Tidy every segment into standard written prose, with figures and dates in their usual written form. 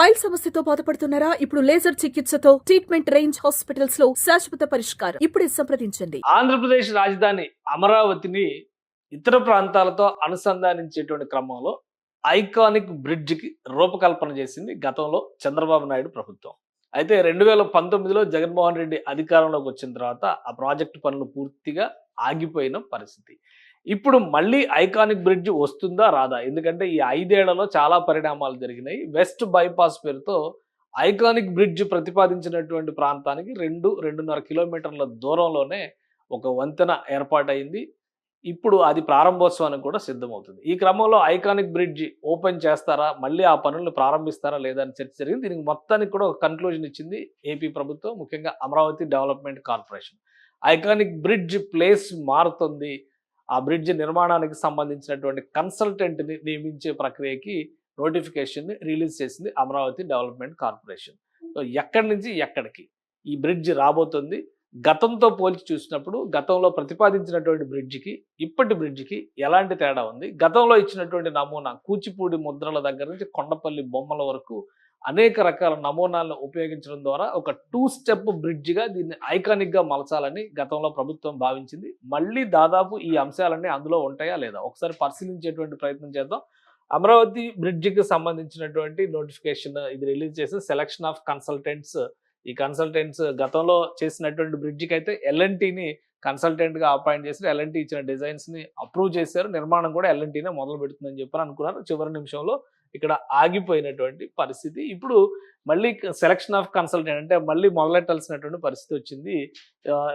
Pile సమస్యతో బాధపడుతున్నారా? ఇప్పుడు లేజర్ చికిత్సతో ట్రీట్మెంట్ రేంజ్ హాస్పిటల్స్ లో శాశ్వత పరిష్కారం. ఇప్పుడే సంప్రదించండి. ఆంధ్రప్రదేశ్ రాజధాని అమరావతిని ఇతర ప్రాంతాలతో అనుసంధానించేటువంటి క్రమంలో ఐకానిక్ బ్రిడ్జికి రూపకల్పన చేసింది గతంలో చంద్రబాబు నాయుడు ప్రభుత్వం. అయితే 2019లో జగన్మోహన్ రెడ్డి అధికారంలోకి వచ్చిన తర్వాత ఆ ప్రాజెక్టు పనులు పూర్తిగా ఆగిపోయిన పరిస్థితి. ఇప్పుడు మళ్ళీ ఐకానిక్ బ్రిడ్జ్ వస్తుందా రాదా? ఎందుకంటే ఈ 5 ఏళ్లలో చాలా పరిణామాలు జరిగినాయి. వెస్ట్ బైపాస్ పేరుతో ఐకానిక్ బ్రిడ్జ్ ప్రతిపాదించినటువంటి ప్రాంతానికి 2.5 కిలోమీటర్ల దూరంలోనే ఒక వంతెన ఏర్పాటైంది. ఇప్పుడు అది ప్రారంభోత్సవానికి కూడా సిద్ధమవుతుంది. ఈ క్రమంలో ఐకానిక్ బ్రిడ్జ్ ఓపెన్ చేస్తారా? మళ్ళీ ఆ పనులను ప్రారంభిస్తారా? లేదా అని చర్చ జరిగింది. దీనికి మొత్తానికి కూడా ఒక కన్క్లూజన్ ఇచ్చింది ఏపీ ప్రభుత్వం, ముఖ్యంగా Amaravati development corporation. Iconic bridge place మారుతుంది. ఆ బ్రిడ్జ్ నిర్మాణానికి సంబంధించినటువంటి కన్సల్టెంట్ని నియమించే ప్రక్రియకి నోటిఫికేషన్ రిలీజ్ చేసింది అమరావతి డెవలప్మెంట్ కార్పొరేషన్. సో ఎక్కడి నుంచి ఎక్కడికి ఈ బ్రిడ్జ్ రాబోతుంది? గతంతో పోల్చి చూసినప్పుడు గతంలో ప్రతిపాదించినటువంటి బ్రిడ్జికి ఇప్పటి బ్రిడ్జికి ఎలాంటి తేడా ఉంది? గతంలో ఇచ్చినటువంటి నమూనా కూచిపూడి ముద్రల దగ్గర నుంచి కొండపల్లి బొమ్మల వరకు అనేక రకాల నమూనాలను ఉపయోగించడం ద్వారా ఒక 2 స్టెప్ బ్రిడ్జిగా దీన్ని ఐకానిక్గా మలచాలని గతంలో ప్రభుత్వం భావించింది. మళ్ళీ దాదాపు ఈ అంశాలన్నీ అందులో ఉంటాయా లేదా ఒకసారి పరిశీలించేటువంటి ప్రయత్నం చేద్దాం. అమరావతి బ్రిడ్జికి సంబంధించినటువంటి నోటిఫికేషన్ ఇది రిలీజ్ చేసి సెలక్షన్ ఆఫ్ కన్సల్టెంట్స్. ఈ కన్సల్టెంట్స్ గతంలో చేసినటువంటి బ్రిడ్జికి అయితే ఎల్ఎన్టీని కన్సల్టెంట్గా అపాయింట్ చేసి ఎల్ఎన్టీ ఇచ్చిన డిజైన్స్ని అప్రూవ్ చేశారు. నిర్మాణం కూడా ఎల్ఎన్టీనే మొదలు పెడుతుందని చెప్పని అనుకున్నారు. చివరి నిమిషంలో ఇక్కడ ఆగిపోయినటువంటి పరిస్థితి. ఇప్పుడు మళ్ళీ సెలక్షన్ ఆఫ్ కన్సల్టెంట్ అంటే మళ్ళీ మొదలెట్టాల్సినటువంటి పరిస్థితి వచ్చింది.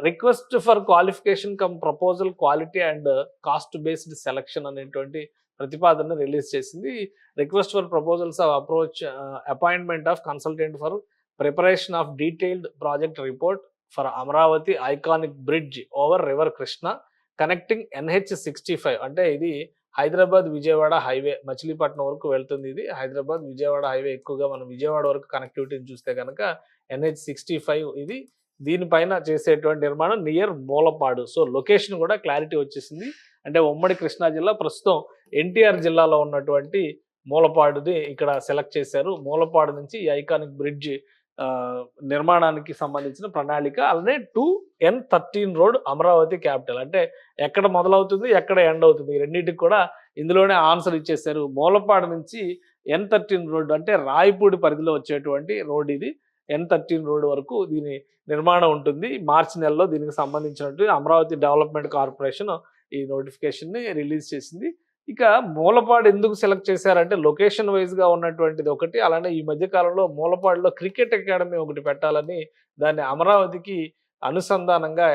Request for qualification come proposal quality and cost based selection అనేటువంటి ప్రతిపాదన రిలీజ్ చేసింది. Request for proposals of approach appointment of consultant for preparation of detailed project report for Amaravati iconic bridge over river Krishna connecting NH65 అంటే ఇది Hyderabad Vijayawada highway Machilipatnam వరకు వెళ్తుంది. ఇది Hyderabad Vijayawada highway ఎక్కువగా మనం విజయవాడ వరకు కనెక్టివిటీని చూస్తే కనుక NH65 ఇది. దీనిపైన చేసేటువంటి నిర్మాణం నియర్ మూలపాడు. సో లొకేషన్ కూడా క్లారిటీ వచ్చేసింది. అంటే ఉమ్మడి కృష్ణా జిల్లా ప్రస్తుతం ఎన్టీఆర్ జిల్లాలో ఉన్నటువంటి మూలపాడుని ఇక్కడ సెలెక్ట్ చేశారు. మూలపాడు నుంచి ఈ ఐకానిక్ బ్రిడ్జ్ నిర్మాణానికి సంబంధించిన ప్రణాళిక. అలానే 2N13 రోడ్ అమరావతి క్యాపిటల్ అంటే ఎక్కడ మొదలవుతుంది ఎక్కడ ఎండ్ అవుతుంది ఈ రెండింటికి కూడా ఇందులోనే ఆన్సర్ ఇచ్చేశారు. మూలపాడు నుంచి N13 రోడ్ అంటే రాయపూడి పరిధిలో వచ్చేటువంటి రోడ్ ఇది. N13 రోడ్ వరకు దీని నిర్మాణం ఉంటుంది. మార్చి నెలలో దీనికి సంబంధించినట్టు అమరావతి డెవలప్మెంట్ కార్పొరేషన్ ఈ నోటిఫికేషన్ని రిలీజ్ చేసింది. ఇక మూలపాడు ఎందుకు సెలెక్ట్ చేశారంటే లొకేషన్ వైజ్గా ఉన్నటువంటిది ఒకటి. అలానే ఈ మధ్యకాలంలో మూలపాడులో క్రికెట్ అకాడమీ ఒకటి పెట్టాలని దాన్ని అమరావతికి అనుసంధానంగా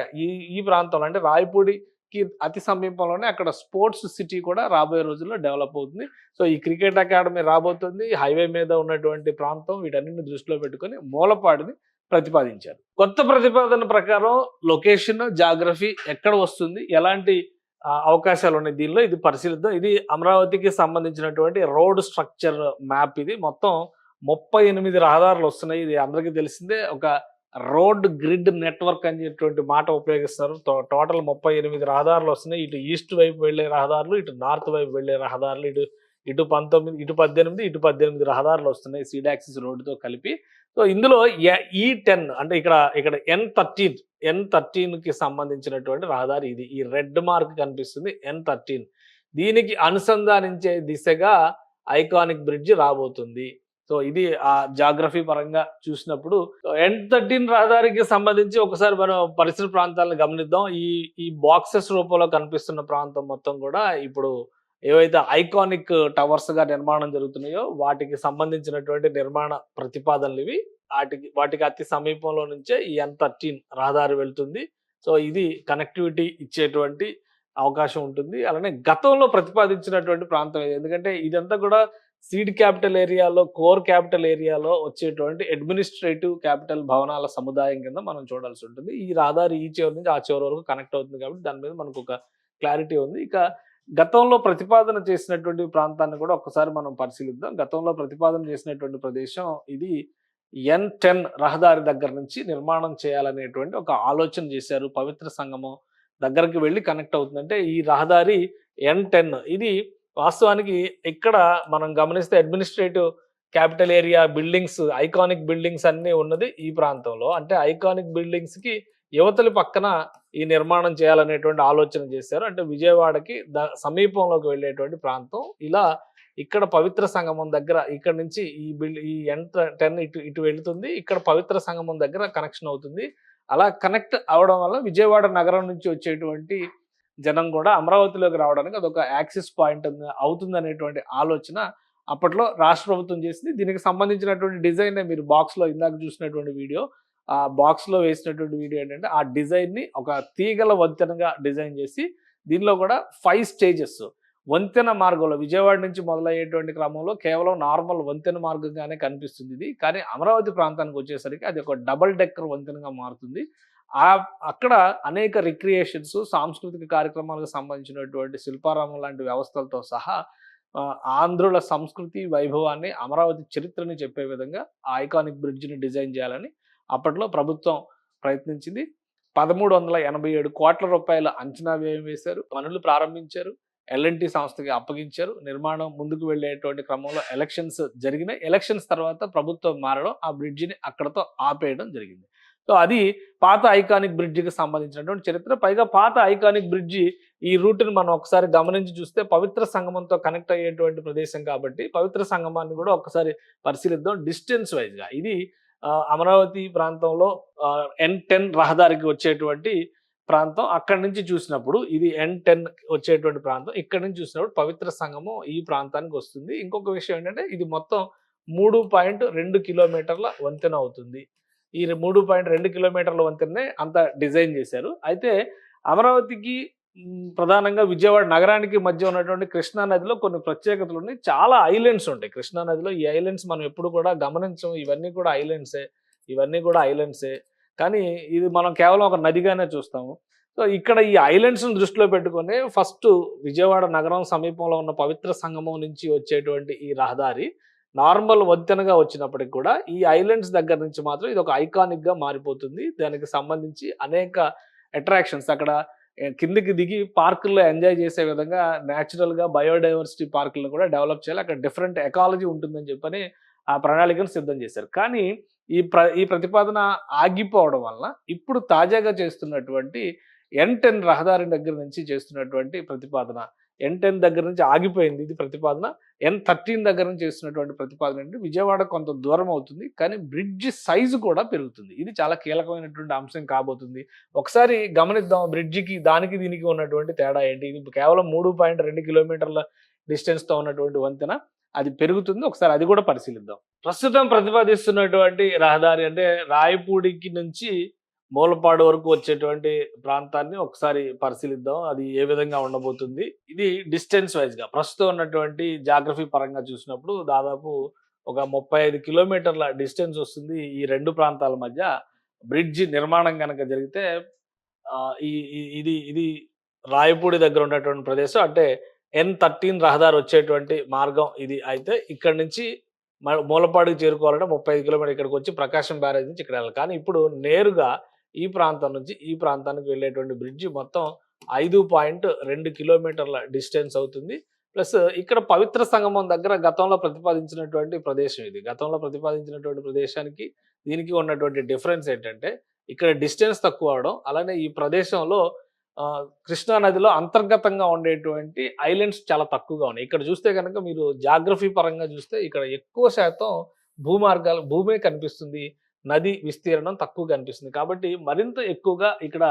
ఈ ప్రాంతంలో అంటే రాయపూడికి అతి సమీపంలోనే అక్కడ స్పోర్ట్స్ సిటీ కూడా రాబోయే రోజుల్లో డెవలప్ అవుతుంది. సో ఈ క్రికెట్ అకాడమీ రాబోతుంది. హైవే మీద ఉన్నటువంటి ప్రాంతం వీటన్నిటిని దృష్టిలో పెట్టుకొని మూలపాడుని ప్రతిపాదించారు. కొత్త ప్రతిపాదన ప్రకారం లొకేషన్ జాగ్రఫీ ఎక్కడ వస్తుంది ఎలాంటి అవకాశాలు ఉన్నాయి దీనిలో ఇది పరిశీలిద్దాం. ఇది అమరావతికి సంబంధించినటువంటి రోడ్ స్ట్రక్చర్ మ్యాప్. ఇది మొత్తం 38 రహదారులు వస్తున్నాయి. ఇది అందరికీ తెలిసిందే. ఒక రోడ్ గ్రిడ్ నెట్వర్క్ అనేటువంటి మాట ఉపయోగిస్తారు. టోటల్ 38 రహదారులు వస్తున్నాయి. ఇటు ఈస్ట్ వైపు వెళ్లే రహదారులు, ఇటు నార్త్ వైపు వెళ్లే రహదారులు, ఇటు 19, ఇటు 18, ఇటు 18 రహదారులు వస్తున్నాయి సీడాక్సిస్ రోడ్డుతో కలిపి. సో ఇందులో E10 అంటే ఇక్కడ N13కి సంబంధించినటువంటి రహదారి ఇది. ఈ రెడ్ మార్క్ కనిపిస్తుంది N13. దీనికి అనుసంధానించే దిశగా ఐకానిక్ బ్రిడ్జ్ రాబోతుంది. సో ఇది ఆ జాగ్రఫీ పరంగా చూసినప్పుడు N13 రహదారికి సంబంధించి ఒకసారి మనం పరిసర ప్రాంతాలను గమనిద్దాం. ఈ బాక్సెస్ రూపంలో కనిపిస్తున్న ప్రాంతం మొత్తం కూడా ఇప్పుడు ఏవైతే ఐకానిక్ టవర్స్ గా నిర్మాణం జరుగుతున్నాయో వాటికి సంబంధించినటువంటి నిర్మాణ ప్రతిపాదనలు ఇవి. వాటికి అతి సమీపంలో నుంచే ఈ N13 రహదారి వెళ్తుంది. సో ఇది కనెక్టివిటీ ఇచ్చేటువంటి అవకాశం ఉంటుంది. అలానే గతంలో ప్రతిపాదించినటువంటి ప్రాంతం ఇది. ఎందుకంటే ఇదంతా కూడా సీడ్ క్యాపిటల్ ఏరియాలో, కోర్ క్యాపిటల్ ఏరియాలో వచ్చేటువంటి అడ్మినిస్ట్రేటివ్ క్యాపిటల్ భవనాల సముదాయం కింద మనం చూడాల్సి ఉంటుంది. ఈ రహదారి ఈ చివరి నుంచి ఆ చివరి వరకు కనెక్ట్ అవుతుంది కాబట్టి దాని మీద మనకు ఒక క్లారిటీ ఉంది. ఇక గతంలో ప్రతిపాదన చేసినటువంటి ప్రాంతాన్ని కూడా ఒకసారి మనం పరిశీలిద్దాం. గతంలో ప్రతిపాదన చేసినటువంటి ప్రదేశం ఇది N10 రహదారి దగ్గర నుంచి నిర్మాణం చేయాలనేటువంటి ఒక ఆలోచన చేశారు. పవిత్ర సంగమం దగ్గరికి వెళ్ళి కనెక్ట్ అవుతుందంటే ఈ రహదారి N10 ఇది వాస్తవానికి ఇక్కడ మనం గమనిస్తే administrative capital area buildings, iconic buildings అన్నీ ఉన్నది ఈ ప్రాంతంలో. అంటే ఐకానిక్ బిల్డింగ్స్‌కి యువతలి పక్కన ఈ నిర్మాణం చేయాలనేటువంటి ఆలోచన చేశారు. అంటే విజయవాడకి సమీపంలోకి వెళ్ళేటువంటి ప్రాంతం. ఇలా ఇక్కడ పవిత్ర సంగమం దగ్గర ఇక్కడ నుంచి ఈ N10 ఇటు వెళ్తుంది. ఇక్కడ పవిత్ర సంగమం దగ్గర కనెక్షన్ అవుతుంది. అలా కనెక్ట్ అవ్వడం వల్ల విజయవాడ నగరం నుంచి వచ్చేటువంటి జనం కూడా అమరావతిలోకి రావడానికి అదొక యాక్సెస్ పాయింట్ అవుతుందనేటువంటి ఆలోచన అప్పట్లో రాష్ట్ర ప్రభుత్వం చేసింది. దీనికి సంబంధించినటువంటి డిజైనే మీరు బాక్స్‌లో ఇందాక చూసినటువంటి వీడియో. ఆ బాక్స్‌లో వేసినటువంటి వీడియో ఏంటంటే ఆ డిజైన్‌ని ఒక తీగల వంతెనగా డిజైన్ చేసి దీనిలో కూడా 5 స్టేజెస్ వంతెన మార్గంలో విజయవాడ నుంచి మొదలయ్యేటువంటి క్రమంలో కేవలం నార్మల్ వంతెన మార్గంగానే కనిపిస్తుంది ఇది. కానీ అమరావతి ప్రాంతానికి వచ్చేసరికి అది ఒక డబుల్ డెక్కర్ వంతెనగా మారుతుంది. అక్కడ అనేక రిక్రియేషన్స్, సాంస్కృతిక కార్యక్రమాలకు సంబంధించినటువంటి శిల్పారామం లాంటి వ్యవస్థలతో సహా ఆంధ్రుల సంస్కృతి వైభవాన్ని, అమరావతి చరిత్రని చెప్పే విధంగా ఆ ఐకానిక్ బ్రిడ్జ్‌ని డిజైన్ చేయాలని అప్పట్లో ప్రభుత్వం ప్రయత్నించింది. 1387 కోట్ల రూపాయల అంచనా వ్యయం వేశారు. పనులు ప్రారంభించారు. ఎల్&టీ సంస్థకి అప్పగించారు. నిర్మాణం ముందుకు వెళ్ళేటువంటి క్రమంలో ఎలక్షన్స్ జరిగినాయి. ఎలక్షన్స్ తర్వాత ప్రభుత్వం మారడం, ఆ బ్రిడ్జిని అక్కడతో ఆపేయడం జరిగింది. సో అది పాత ఐకానిక్ బ్రిడ్జికి సంబంధించినటువంటి చరిత్ర. పైగా పాత ఐకానిక్ బ్రిడ్జి ఈ రూట్‌ని మనం ఒకసారి గమనించి చూస్తే పవిత్ర సంగమంతో కనెక్ట్ అయ్యేటువంటి ప్రదేశం కాబట్టి పవిత్ర సంగమాన్ని కూడా ఒకసారి పరిశీలిద్దాం డిస్టెన్స్ వైజ్‌గా. ఇది అమరావతి ప్రాంతంలో N10 రహదారికి వచ్చేటువంటి ప్రాంతం. అక్కడి నుంచి చూసినప్పుడు ఇది N10 వచ్చేటువంటి ప్రాంతం. ఇక్కడి నుంచి చూసినప్పుడు పవిత్ర సంగమం ఈ ప్రాంతానికి వస్తుంది. ఇంకొక విషయం ఏంటంటే ఇది మొత్తం 3.2 కిలోమీటర్ల వంతెన అవుతుంది. ఈ 3.2 కిలోమీటర్ల వంతెననే అంత డిజైన్ చేశారు. అయితే అమరావతికి ప్రధానంగా విజయవాడ నగరానికి మధ్య ఉన్నటువంటి కృష్ణా నదిలో కొన్ని ప్రత్యేకతలు ఉన్నాయి. చాలా ఐలాండ్స్ ఉంటాయి కృష్ణా నదిలో. ఈ ఐలాండ్స్ మనం ఎప్పుడు కూడా గమనించం. ఇవన్నీ కూడా ఐలాండ్సే. కానీ ఇది మనం కేవలం ఒక నదిగానే చూస్తాము. సో ఇక్కడ ఈ ఐలాండ్స్‌ని దృష్టిలో పెట్టుకొని ఫస్ట్ విజయవాడ నగరం సమీపంలో ఉన్న పవిత్ర సంగమం నుంచి వచ్చేటువంటి ఈ రహదారి నార్మల్ వంతెనగా వచ్చినప్పటికి కూడా ఈ ఐలాండ్స్ దగ్గర నుంచి మాత్రం ఇది ఒక ఐకానిక్‌గా మారిపోతుంది. దానికి సంబంధించి అనేక అట్రాక్షన్స్ అక్కడ కిందికి దిగి పార్కుల్లో ఎంజాయ్ చేసే విధంగా నేచురల్‌గా బయోడైవర్సిటీ పార్కులను కూడా డెవలప్ చేయాలి. అక్కడ డిఫరెంట్ ఎకాలజీ ఉంటుందని చెప్పని ఆ ప్రణాళికను సిద్ధం చేశారు. కానీ ఈ ప్రతిపాదన ఆగిపోవడం వలన ఇప్పుడు తాజాగా చేస్తున్నటువంటి N10 రహదారి దగ్గర నుంచి చేస్తున్నటువంటి ప్రతిపాదన N10 దగ్గర నుంచి ఆగిపోయింది ఇది ప్రతిపాదన. N13 దగ్గర నుంచి చేస్తున్నటువంటి ప్రతిపాదన ఏంటంటే విజయవాడ కొంత దూరం అవుతుంది. కానీ బ్రిడ్జ్ సైజు కూడా పెరుగుతుంది. ఇది చాలా కీలకమైనటువంటి అంశం కాబోతుంది. ఒకసారి గమనిద్దాం బ్రిడ్జికి దానికి దీనికి ఉన్నటువంటి తేడా ఏంటి? ఇది కేవలం 3.2 కిలోమీటర్ల డిస్టెన్స్‌తో ఉన్నటువంటి వంతెన. అది పెరుగుతుంది. ఒకసారి అది కూడా పరిశీలిద్దాం. ప్రస్తుతం ప్రతిపాదిస్తున్నటువంటి రహదారి అంటే రాయపూడికి నుంచి మూలపాడు వరకు వచ్చేటువంటి ప్రాంతాన్ని ఒకసారి పరిశీలిద్దాం. అది ఏ విధంగా ఉండబోతుంది. ఇది డిస్టెన్స్ వైజ్‌గా ప్రస్తుతం ఉన్నటువంటి జాగ్రఫీ పరంగా చూసినప్పుడు దాదాపు ఒక 35 కిలోమీటర్ల డిస్టెన్స్ వస్తుంది ఈ 2 ప్రాంతాల మధ్య. బ్రిడ్జ్ నిర్మాణం గనక జరిగితే ఈ ఇది రాయపూడి దగ్గర ఉన్నటువంటి ప్రదేశం అంటే N13 రహదారి వచ్చేటువంటి మార్గం ఇది. అయితే ఇక్కడి నుంచి మూలపాడుకి చేరుకోవాలంటే 35 కిలోమీటర్లు ఇక్కడికి వచ్చి ప్రకాశం బ్యారేజ్ నుంచి ఇక్కడ వెళ్ళాలి. కానీ ఇప్పుడు నేరుగా ఈ ప్రాంతం నుంచి ఈ ప్రాంతానికి వెళ్ళేటువంటి బ్రిడ్జి మొత్తం 5.2 కిలోమీటర్ల డిస్టెన్స్ అవుతుంది. ప్లస్ ఇక్కడ పవిత్ర సంగమం దగ్గర గతంలో ప్రతిపాదించినటువంటి ప్రదేశం ఇది. గతంలో ప్రతిపాదించినటువంటి ప్రదేశానికి దీనికి ఉన్నటువంటి డిఫరెన్స్ ఏంటంటే ఇక్కడ డిస్టెన్స్ తక్కువ అవడం, అలానే ఈ ప్రదేశంలో కృష్ణా నదిలో అంతర్గతంగా ఉండేటువంటి ఐలాండ్స్ చాలా తక్కువగా ఉన్నాయి. ఇక్కడ చూస్తే కనుక మీరు జాగ్రఫీ పరంగా చూస్తే ఇక్కడ ఎక్కువ శాతం భూమే కనిపిస్తుంది. నది విస్తీర్ణం తక్కువ కనిపిస్తుంది. కాబట్టి మరింత ఎక్కువగా ఇక్కడ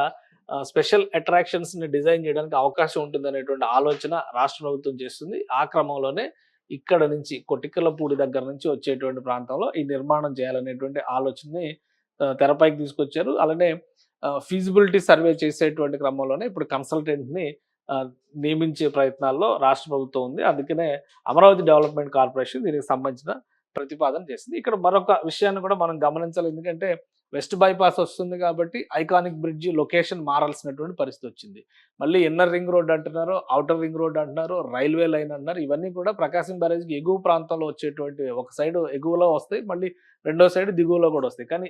స్పెషల్ అట్రాక్షన్స్‌ని డిజైన్ చేయడానికి అవకాశం ఉంటుందనేటువంటి ఆలోచన రాష్ట్ర ప్రభుత్వం చేస్తుంది. ఆ క్రమంలోనే ఇక్కడ నుంచి కొటిక్కలపూడి దగ్గర నుంచి వచ్చేటువంటి ప్రాంతంలో ఈ నిర్మాణం చేయాలనేటువంటి ఆలోచనని తెరపైకి తీసుకొచ్చారు. అలానే ఫీజిబిలిటీ సర్వే చేసేటువంటి క్రమంలోనే ఇప్పుడు కన్సల్టెంట్‌ని నియమించే ప్రయత్నాల్లో రాష్ట్ర ప్రభుత్వం ఉంది. అందుకనే అమరావతి డెవలప్మెంట్ కార్పొరేషన్ దీనికి సంబంధించిన ప్రతిపాదన చేసింది. ఇక్కడ మరొక విషయాన్ని కూడా మనం గమనించాలి. ఎందుకంటే వెస్ట్ బైపాస్ వస్తుంది కాబట్టి ఐకానిక్ బ్రిడ్జ్ లొకేషన్ మారాల్సినటువంటి పరిస్థితి వచ్చింది. మళ్ళీ ఇన్నర్ రింగ్ రోడ్ అంటున్నారు, ఔటర్ రింగ్ రోడ్ అంటున్నారు, రైల్వే లైన్ అంటున్నారు. ఇవన్నీ కూడా ప్రకాశం బ్యారేజ్‌కి ఎగువ ప్రాంతంలో వచ్చేటువంటి ఒక సైడ్ ఎగువలో వస్తాయి, మళ్ళీ రెండో సైడ్ దిగువలో కూడా వస్తాయి. కానీ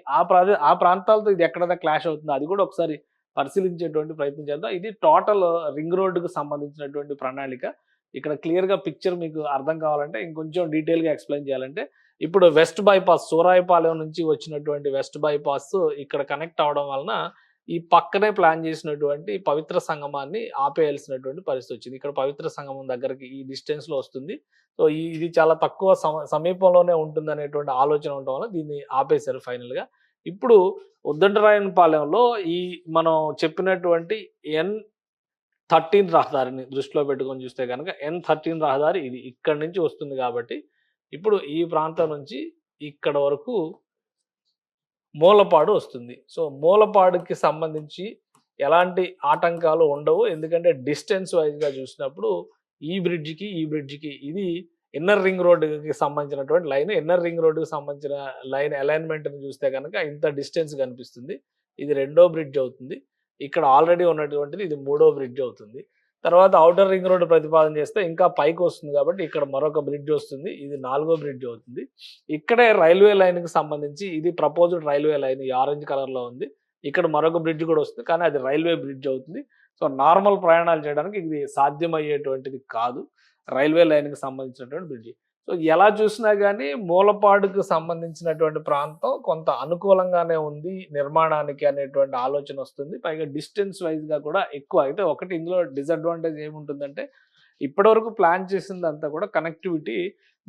ఆ ప్రాంతాలతో ఇది ఎక్కడైనా క్లాష్ అవుతుందో అది కూడా ఒకసారి పరిశీలించేటువంటి ప్రయత్నం చేద్దాం. ఇది టోటల్ రింగ్ రోడ్డుకు సంబంధించినటువంటి ప్రణాళిక. ఇక్కడ క్లియర్‌గా పిక్చర్ మీకు అర్థం కావాలంటే ఇంకొంచెం డీటెయిల్‌గా ఎక్స్‌ప్లెయిన్ చేయాలంటే ఇప్పుడు వెస్ట్ బైపాస్ సూరాయిపాలెం నుంచి వచ్చినటువంటి వెస్ట్ బైపాస్ ఇక్కడ కనెక్ట్ అవడం వలన ఈ పక్కనే ప్లాన్ చేసినటువంటి పవిత్ర సంగమాన్ని ఆపేయాల్సినటువంటి పరిస్థితి వచ్చింది. ఇక్కడ పవిత్ర సంగమం దగ్గరికి ఈ డిస్టెన్స్లో వస్తుంది. సో ఇది చాలా తక్కువ సమీపంలోనే ఉంటుంది అనేటువంటి ఆలోచన ఉండడం వల్ల దీన్ని ఆపేశారు ఫైనల్గా. ఇప్పుడు ఉద్దండరాయనపాలెంలో ఈ మనం చెప్పినటువంటి N13 రహదారిని దృష్టిలో పెట్టుకొని చూస్తే కనుక N13 రహదారి ఇది ఇక్కడి నుంచి వస్తుంది కాబట్టి ఇప్పుడు ఈ ప్రాంతం నుంచి ఇక్కడ వరకు మూలపాడు వస్తుంది. సో మూలపాడుకి సంబంధించి ఎలాంటి ఆటంకాలు ఉండవు. ఎందుకంటే డిస్టెన్స్ వైజ్గా చూసినప్పుడు ఈ బ్రిడ్జికి ఇది ఇన్నర్ రింగ్ రోడ్డుకి సంబంధించినటువంటి లైన్. ఇన్నర్ రింగ్ రోడ్డుకి సంబంధించిన లైన్ అలైన్మెంట్ని చూస్తే కనుక ఇంత డిస్టెన్స్ కనిపిస్తుంది. ఇది 2వ బ్రిడ్జ్ అవుతుంది. ఇక్కడ ఆల్రెడీ ఉన్నటువంటిది ఇది 3వ బ్రిడ్జ్ అవుతుంది. తర్వాత ఔటర్ రింగ్ రోడ్డు ప్రతిపాదన చేస్తే ఇంకా పైకి వస్తుంది కాబట్టి ఇక్కడ మరొక బ్రిడ్జ్ వస్తుంది. ఇది 4వ బ్రిడ్జ్ అవుతుంది. ఇక్కడే రైల్వే లైన్కి సంబంధించి ఇది ప్రపోజ్డ్ రైల్వే లైన్ ఈ ఆరెంజ్ కలర్లో ఉంది. ఇక్కడ మరొక బ్రిడ్జ్ కూడా వస్తుంది కానీ అది రైల్వే బ్రిడ్జ్ అవుతుంది. సో నార్మల్ ప్రయాణాలు చేయడానికి ఇది సాధ్యమయ్యేటువంటిది కాదు, రైల్వే లైన్కి సంబంధించినటువంటి బ్రిడ్జి. సో ఎలా చూసినా కానీ మూలపాడుకు సంబంధించినటువంటి ప్రాంతం కొంత అనుకూలంగానే ఉంది నిర్మాణానికి అనేటువంటి ఆలోచన వస్తుంది. పైగా డిస్టెన్స్ వైజ్గా కూడా ఎక్కువ. అయితే ఒకటి ఇందులో డిసడ్వాంటేజ్ ఏముంటుందంటే ఇప్పటివరకు ప్లాన్ చేసిందంతా కూడా కనెక్టివిటీ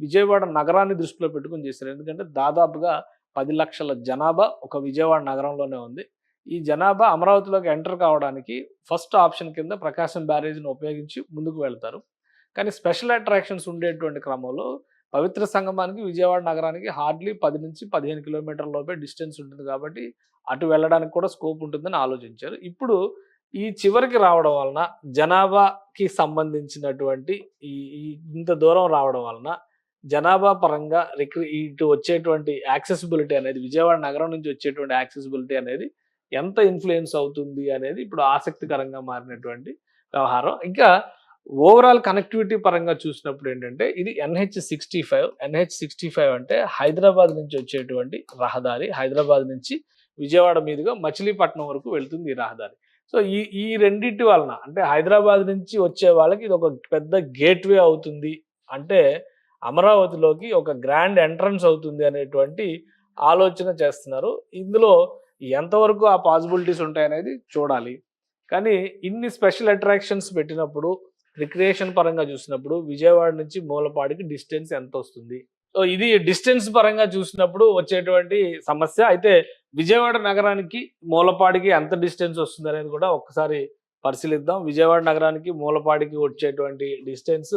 విజయవాడ నగరాన్ని దృష్టిలో పెట్టుకుని చేశారు. ఎందుకంటే దాదాపుగా 10 లక్షల జనాభా ఒక విజయవాడ నగరంలోనే ఉంది. ఈ జనాభా అమరావతిలోకి ఎంటర్ కావడానికి ఫస్ట్ ఆప్షన్ కింద ప్రకాశం బ్యారేజ్ని ఉపయోగించి ముందుకు వెళ్తారు. కానీ స్పెషల్ అట్రాక్షన్స్ ఉండేటువంటి క్రమంలో పవిత్ర సంగమానికి విజయవాడ నగరానికి హార్డ్లీ 10 నుంచి 15 కిలోమీటర్ల లోపే డిస్టెన్స్ ఉంటుంది కాబట్టి అటు వెళ్ళడానికి కూడా స్కోప్ ఉంటుందని ఆలోచించారు. ఇప్పుడు ఈ చివరికి రావడం వలన జనాభాకి సంబంధించినటువంటి ఈ ఇంత దూరం రావడం వలన జనాభా పరంగా ఇటు వచ్చేటువంటి యాక్సెసిబిలిటీ అనేది విజయవాడ నగరం నుంచి వచ్చేటువంటి యాక్సెసిబిలిటీ అనేది ఎంత ఇన్ఫ్లుయెన్స్ అవుతుంది అనేది ఇప్పుడు ఆసక్తికరంగా మారినటువంటి వ్యవహారం. ఇంకా ఓవరాల్ కనెక్టివిటీ పరంగా చూసినప్పుడు ఏంటంటే ఇది NH65 అంటే హైదరాబాద్ నుంచి వచ్చేటువంటి రహదారి. హైదరాబాద్ నుంచి విజయవాడ మీదుగా మచిలీపట్నం వరకు వెళ్తుంది ఈ రహదారి. సో ఈ రెండింటి వలన అంటే హైదరాబాద్ నుంచి వచ్చే వాళ్ళకి ఇది ఒక పెద్ద గేట్వే అవుతుంది, అంటే అమరావతిలోకి ఒక గ్రాండ్ ఎంట్రన్స్ అవుతుంది అనేటువంటి ఆలోచన చేస్తున్నారు. ఇందులో ఎంతవరకు ఆ పాసిబిలిటీస్ ఉంటాయనేది చూడాలి. కానీ ఇన్ని స్పెషల్ అట్రాక్షన్స్ పెట్టినప్పుడు రిక్రియేషన్ పరంగా చూసినప్పుడు విజయవాడ నుంచి మూలపాడికి డిస్టెన్స్ ఎంత వస్తుంది? సో ఇది డిస్టెన్స్ పరంగా చూసినప్పుడు వచ్చేటువంటి సమస్య. అయితే విజయవాడ నగరానికి మూలపాడికి ఎంత డిస్టెన్స్ వస్తుంది అనేది కూడా ఒక్కసారి పరిశీలిద్దాం. విజయవాడ నగరానికి మూలపాడికి వచ్చేటువంటి డిస్టెన్స్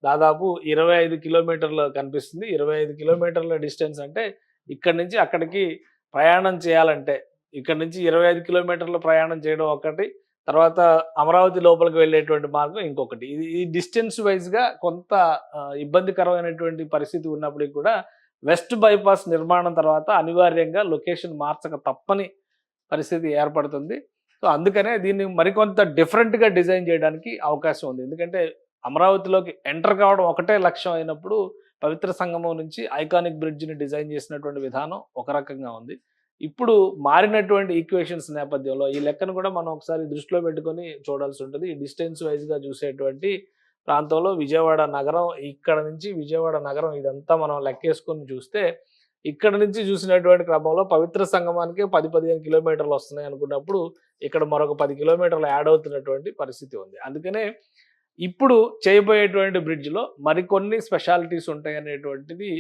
దాదాపు 25 కిలోమీటర్లు కనిపిస్తుంది. 25 కిలోమీటర్ల డిస్టెన్స్ అంటే ఇక్కడి నుంచి అక్కడికి ప్రయాణం చేయాలంటే ఇక్కడ నుంచి 25 కిలోమీటర్ల ప్రయాణం చేయడం ఒకటి, తర్వాత అమరావతి లోపలికి వెళ్ళేటువంటి మార్గం ఇంకొకటి. ఈ డిస్టెన్స్ వైజ్గా కొంత ఇబ్బందికరమైనటువంటి పరిస్థితి ఉన్నప్పటికీ కూడా వెస్ట్ బైపాస్ నిర్మాణం తర్వాత అనివార్యంగా లొకేషన్ మార్చక తప్పని పరిస్థితి ఏర్పడుతుంది. సో అందుకనే దీన్ని మరికొంత డిఫరెంట్గా డిజైన్ చేయడానికి అవకాశం ఉంది. ఎందుకంటే అమరావతిలోకి ఎంటర్ కావడం ఒకటే లక్ష్యం అయినప్పుడు పవిత్ర సంగమం నుంచి ఐకానిక్ బ్రిడ్జ్ని డిజైన్ చేసినటువంటి విధానం ఒక రకంగా ఉంది. ఇప్పుడు మారినటువంటి ఈక్వేషన్స్ నేపథ్యంలో ఈ లెక్కను కూడా మనం ఒకసారి దృష్టిలో పెట్టుకొని చూడాల్సి ఉంటుంది. ఈ డిస్టెన్స్ వైజ్గా చూసేటువంటి ప్రాంతంలో విజయవాడ నగరం, ఇక్కడ నుంచి విజయవాడ నగరం ఇదంతా మనం లెక్కేసుకొని చూస్తే ఇక్కడ నుంచి చూసినటువంటి క్రమంలో పవిత్ర సంగమానికి 10-15 కిలోమీటర్లు వస్తున్నాయి అనుకున్నప్పుడు ఇక్కడ మరొక 10 కిలోమీటర్లు యాడ్ అవుతున్నటువంటి పరిస్థితి ఉంది. అందుకనే ఇప్పుడు చేయబోయేటువంటి బ్రిడ్జ్లో మరికొన్ని స్పెషాలిటీస్ ఉంటాయి అనేటువంటిది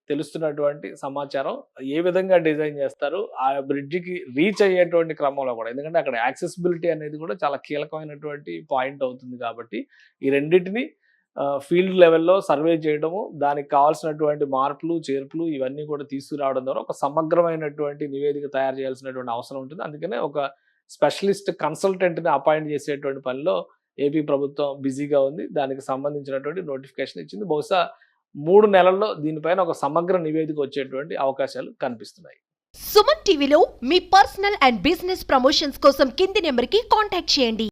తెలుస్తున్నటువంటి సమాచారం. ఏ విధంగా డిజైన్ చేస్తారు ఆ బ్రిడ్జికి రీచ్ అయ్యేటువంటి క్రమంలో కూడా, ఎందుకంటే అక్కడ యాక్సెసిబిలిటీ అనేది కూడా చాలా కీలకమైనటువంటి పాయింట్ అవుతుంది కాబట్టి ఈ రెండింటిని ఫీల్డ్ లెవెల్లో సర్వే చేయడము, దానికి కావాల్సినటువంటి మార్పులు చేర్పులు ఇవన్నీ కూడా తీసుకురావడం ద్వారా ఒక సమగ్రమైనటువంటి నివేదిక తయారు చేయాల్సినటువంటి అవసరం ఉంటుంది. అందుకనే ఒక స్పెషలిస్ట్ కన్సల్టెంట్ని అపాయింట్ చేసేటువంటి పనిలో ఏపీ ప్రభుత్వం బిజీగా ఉంది. దానికి సంబంధించినటువంటి నోటిఫికేషన్ ఇచ్చింది. బహుశా 3 నెలల్లో దీనిపైన ఒక సమగ్ర నివేదిక వచ్చేటువంటి అవకాశాలు కనిపిస్తున్నాయి. సుమన్ టీవీలో మీ పర్సనల్ అండ్ బిజినెస్ ప్రమోషన్స్ కోసం కింది నెంబర్కి కాంటాక్ట్ చేయండి.